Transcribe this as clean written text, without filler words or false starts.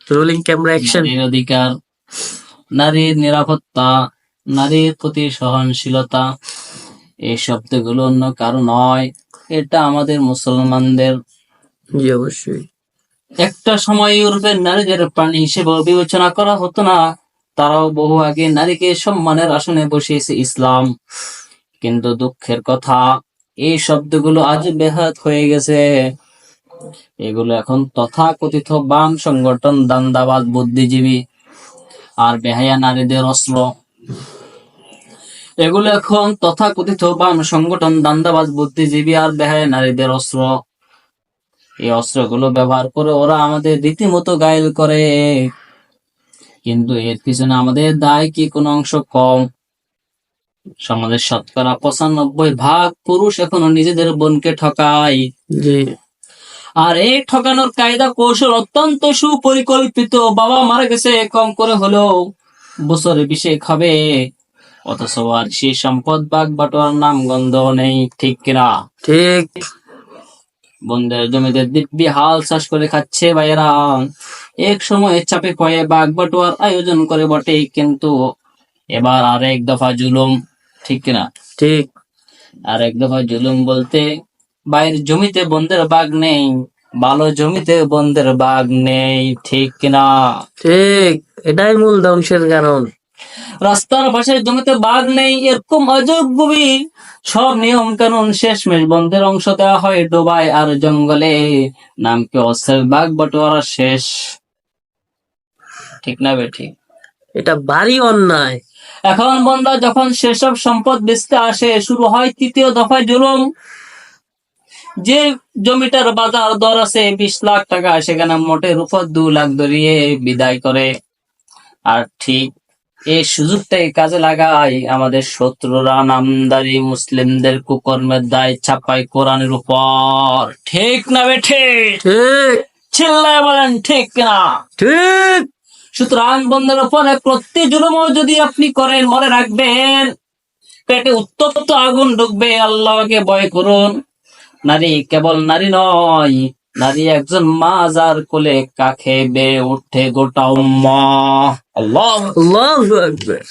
Rolling camera action. নারীর অধিকার, নারীর নিরাপত্তা, নারীর প্রতি সহনশীলতা, এই শব্দগুলো অন্য কারো নয়, এটা আমাদের মুসলমানদের। জি অবশ্যই। একটা সময় ইউরোপের নারীদের প্রাণী হিসেবে বিবেচনা করা হতো না, তারাও বহু আগে নারীকে সম্মানের আসনে বসিয়েছে ইসলাম। কিন্তু দুঃখের কথা, এই শব্দগুলো আজ বেহাত হয়ে গেছে। এগুলো এখন তথাকথিত বাম সংগঠন, দান্দাবাজ, বুদ্ধিজীবী আর বেহায়া নারীদের অস্ত্র। এগুলো এখন তথাকথিত বাম সংগঠন, দান্দাবাজ, বুদ্ধিজীবী আর বেহায়া নারীদের অস্ত্র। এই অস্ত্রগুলো ব্যবহার করে ওরা আমাদের রীতিমতো ঘায়েল করে। কিন্তু এর পিছনে আমাদের দায় কি কোনো অংশ কম? সমাজের শতকরা 95% পুরুষ এখনো নিজেদের বোনকে ঠকায়। জি। আর এই ঠকানোর কায়দা কৌশল অত্যন্ত সুপরিকল্পিত। বাবা মারা গেছে, কম করে হলেও বছরে 20 হবে, অথচ আর সেই সম্পদ ভাগ বাটোয়ার নাম গন্ধ নেই, ঠিক কিনা? ঠিক। বন্ধের জমিতে দিব্যি হাল চাষ করে খাচ্ছে ভাইয়েরা। এক সময় চাপে পয়ে বাঘ বাটোয়ার আয়োজন করে বটে, কিন্তু এবার আরেক দফা জুলুম, ঠিক কিনা? ঠিক। আরেক দফা জুলুম বলতে বাইরের জমিতে বন্ধের বাঘ নেই, ভালো জমিতে বন্ধের বাঘ নেই, ঠিক কিনা? ঠিক, এটাই মূল ধ্বংসের কারণ। রাস্তার পাশের জমিতে বাঘ নেই, এরকম অযোগ্যবি সব নিয়ম কানুন শেষমেশ বন্ধের অংশ দেওয়া হয় ডোবায় আর জঙ্গলে। নাম কি অস্ত্রের বাঘ বাটোয়ারা শেষ, ঠিক না বেঠিক? এটা ভারী অন্যায়। এখন বন্ধা যখন সেসব সম্পদ বেচতে আসে, শুরু হয় তৃতীয় দফায় জুলুম। যে জমিটার বাজার দর আছে 20 লাখ টাকা, সেখানে মোটের উপর 2 লাখ ধরিয়ে বিদায় করে। আর ঠিক এই সুযোগটাই কাজে লাগায় আমাদের শত্রুরা, নামদারি মুসলিমদের কুকর্মের দায় চাপায় কোরআনের উপর, ঠিক না বেঠে? ঠিক। চিল্লায় বলেন ঠিক না? ঠিক। সুতরাং বন্ধের উপরে প্রতি জুলুমও যদি আপনি করেন, মনে রাখবেন পেটে উত্তপ্ত আগুন ঢুকবে। আল্লাহকে ভয় করুন। নারী কেবল নারী নয়, নারী একজন মা, যার কোলে কাখে বেড়ে উঠে গোটা উম্মাহ। আল্লাহ আল্লাহু আকবার।